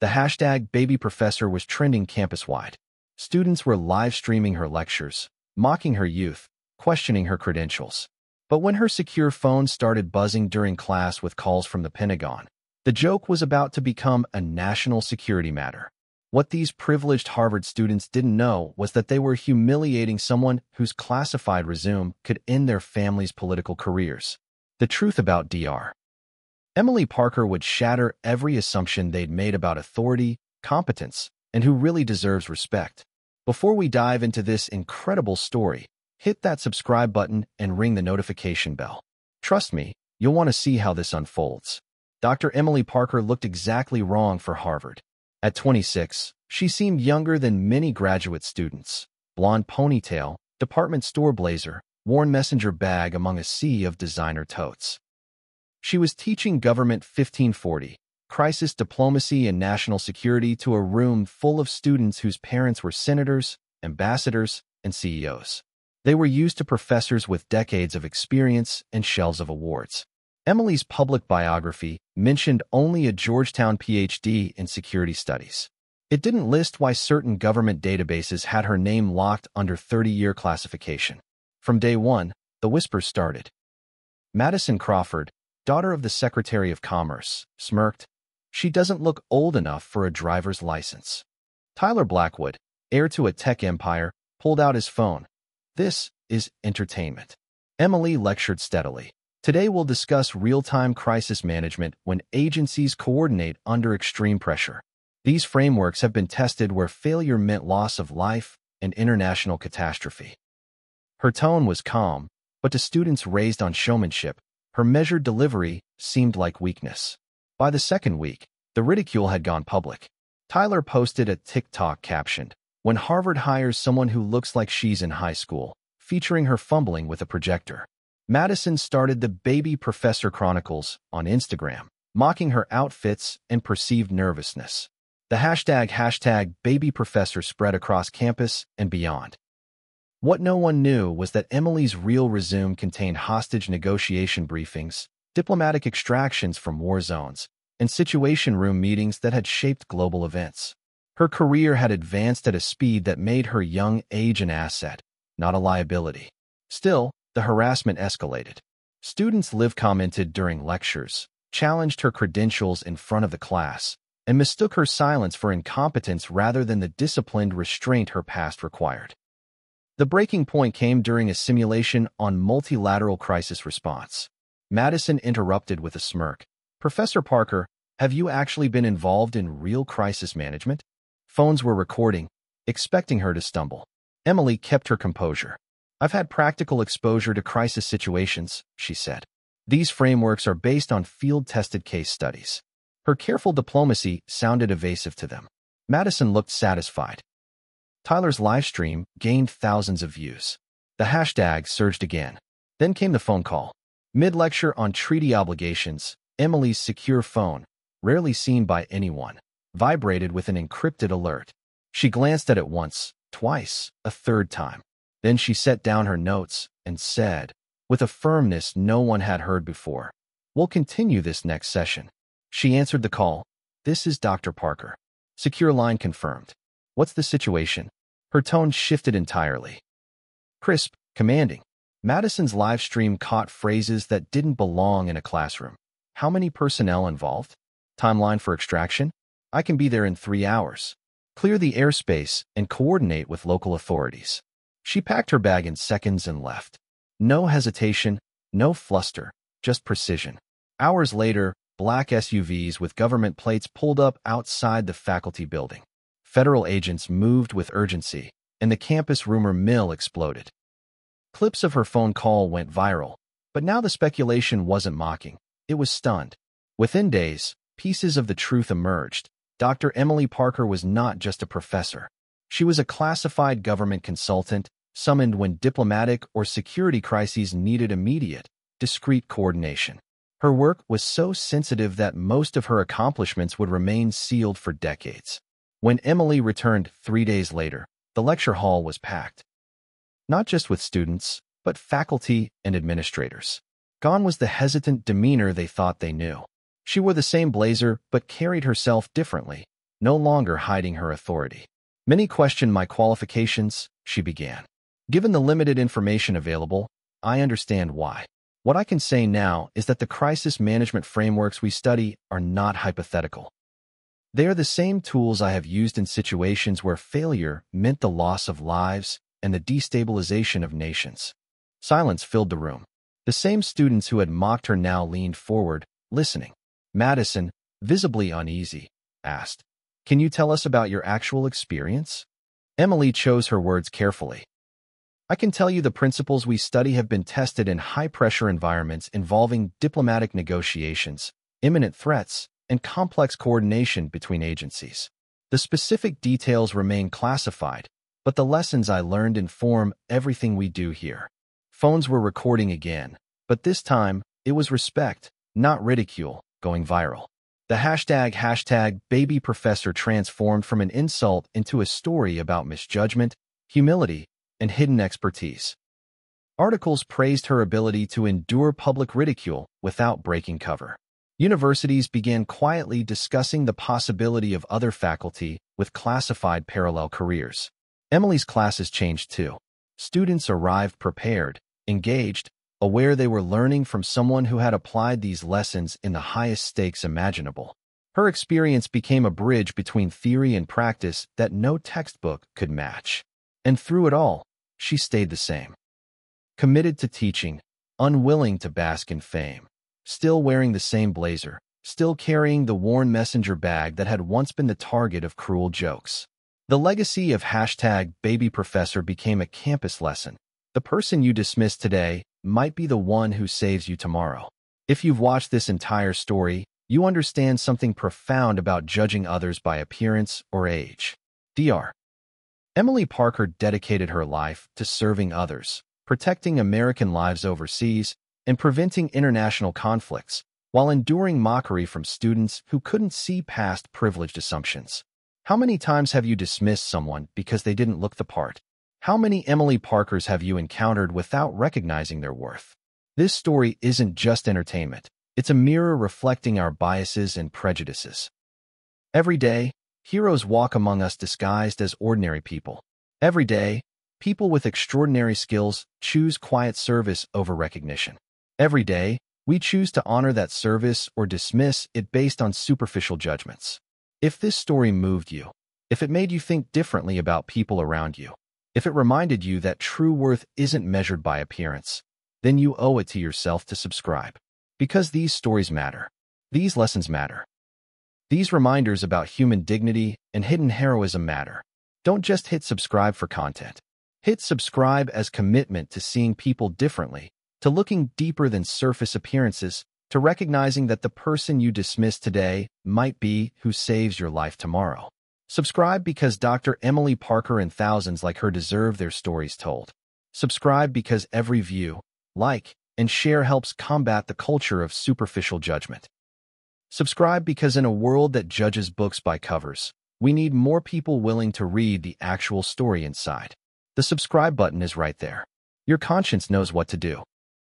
The hashtag #BabyProfessor was trending campus-wide. Students were live-streaming her lectures, mocking her youth, questioning her credentials. But when her secure phone started buzzing during class with calls from the Pentagon, the joke was about to become a national security matter. What these privileged Harvard students didn't know was that they were humiliating someone whose classified resume could end their family's political careers. The truth about Dr. Emily Parker would shatter every assumption they'd made about authority, competence, and who really deserves respect. Before we dive into this incredible story, hit that subscribe button and ring the notification bell. Trust me, you'll want to see how this unfolds. Dr. Emily Parker looked exactly wrong for Harvard. At 26, she seemed younger than many graduate students. Blonde ponytail, department store blazer, worn messenger bag among a sea of designer totes. She was teaching Government 1540, crisis diplomacy and national security to a room full of students whose parents were senators, ambassadors, and CEOs. They were used to professors with decades of experience and shelves of awards. Emily's public biography mentioned only a Georgetown PhD in security studies. It didn't list why certain government databases had her name locked under 30-year classification. From day one, the whispers started. Madison Crawford, daughter of the Secretary of Commerce, smirked. She doesn't look old enough for a driver's license. Tyler Blackwood, heir to a tech empire, pulled out his phone. This is entertainment. Emily lectured steadily. Today we'll discuss real-time crisis management when agencies coordinate under extreme pressure. These frameworks have been tested where failure meant loss of life and international catastrophe. Her tone was calm, but to students raised on showmanship, her measured delivery seemed like weakness. By the second week, the ridicule had gone public. Tyler posted a TikTok captioned, "When Harvard hires someone who looks like she's in high school," featuring her fumbling with a projector. Madison started the Baby Professor Chronicles on Instagram, mocking her outfits and perceived nervousness. The hashtag #BabyProfessor spread across campus and beyond. What no one knew was that Emily's real resume contained hostage negotiation briefings, diplomatic extractions from war zones, and situation room meetings that had shaped global events. Her career had advanced at a speed that made her young age an asset, not a liability. Still, the harassment escalated. Students live commented during lectures, challenged her credentials in front of the class, and mistook her silence for incompetence rather than the disciplined restraint her past required. The breaking point came during a simulation on multilateral crisis response. Madison interrupted with a smirk. "Professor Parker, have you actually been involved in real crisis management?" Phones were recording, expecting her to stumble. Emily kept her composure. "I've had practical exposure to crisis situations," she said. "These frameworks are based on field-tested case studies." Her careful diplomacy sounded evasive to them. Madison looked satisfied. Tyler's livestream gained thousands of views. The hashtag surged again. Then came the phone call. Mid-lecture on treaty obligations, Emily's secure phone, rarely seen by anyone, vibrated with an encrypted alert. She glanced at it once, twice, a third time. Then she set down her notes and said, with a firmness no one had heard before, "We'll continue this next session." She answered the call. "This is Dr. Parker." Secure line confirmed. "What's the situation?" Her tone shifted entirely. Crisp, commanding. Madison's live stream caught phrases that didn't belong in a classroom. "How many personnel involved? Timeline for extraction? I can be there in 3 hours. Clear the airspace and coordinate with local authorities." She packed her bag in seconds and left. No hesitation, no fluster, just precision. Hours later, black SUVs with government plates pulled up outside the faculty building. Federal agents moved with urgency, and the campus rumor mill exploded. Clips of her phone call went viral, but now the speculation wasn't mocking. It was stunned. Within days, pieces of the truth emerged. Dr. Emily Parker was not just a professor. She was a classified government consultant, summoned when diplomatic or security crises needed immediate, discreet coordination. Her work was so sensitive that most of her accomplishments would remain sealed for decades. When Emily returned 3 days later, the lecture hall was packed. Not just with students, but faculty and administrators. Gone was the hesitant demeanor they thought they knew. She wore the same blazer but carried herself differently, no longer hiding her authority. Many questioned my qualifications, she began. Given the limited information available, I understand why. What I can say now is that the crisis management frameworks we study are not hypothetical. They are the same tools I have used in situations where failure meant the loss of lives and the destabilization of nations. Silence filled the room. The same students who had mocked her now leaned forward, listening. Madison, visibly uneasy, asked, "Can you tell us about your actual experience?" Emily chose her words carefully. "I can tell you the principles we study have been tested in high-pressure environments involving diplomatic negotiations, imminent threats, and complex coordination between agencies. The specific details remain classified, but the lessons I learned inform everything we do here." Phones were recording again, but this time, it was respect, not ridicule, going viral. The hashtag baby professor transformed from an insult into a story about misjudgment, humility, and hidden expertise. Articles praised her ability to endure public ridicule without breaking cover. Universities began quietly discussing the possibility of other faculty with classified parallel careers. Emily's classes changed too. Students arrived prepared, engaged, aware they were learning from someone who had applied these lessons in the highest stakes imaginable. Her experience became a bridge between theory and practice that no textbook could match. And through it all, she stayed the same. Committed to teaching, unwilling to bask in fame, still wearing the same blazer, still carrying the worn messenger bag that had once been the target of cruel jokes. The legacy of hashtag baby professor became a campus lesson. The person you dismiss today might be the one who saves you tomorrow. If you've watched this entire story, you understand something profound about judging others by appearance or age. Dr. Emily Parker dedicated her life to serving others, protecting American lives overseas, and preventing international conflicts, while enduring mockery from students who couldn't see past privileged assumptions. How many times have you dismissed someone because they didn't look the part? How many Emily Parkers have you encountered without recognizing their worth? This story isn't just entertainment. It's a mirror reflecting our biases and prejudices. Every day, heroes walk among us disguised as ordinary people. Every day, people with extraordinary skills choose quiet service over recognition. Every day, we choose to honor that service or dismiss it based on superficial judgments. If this story moved you, if it made you think differently about people around you, if it reminded you that true worth isn't measured by appearance, then you owe it to yourself to subscribe. Because these stories matter. These lessons matter. These reminders about human dignity and hidden heroism matter. Don't just hit subscribe for content. Hit subscribe as commitment to seeing people differently, to looking deeper than surface appearances, to recognizing that the person you dismiss today might be who saves your life tomorrow. Subscribe because Dr. Emily Parker and thousands like her deserve their stories told. Subscribe because every view, like, and share helps combat the culture of superficial judgment. Subscribe because in a world that judges books by covers, we need more people willing to read the actual story inside. The subscribe button is right there. Your conscience knows what to do.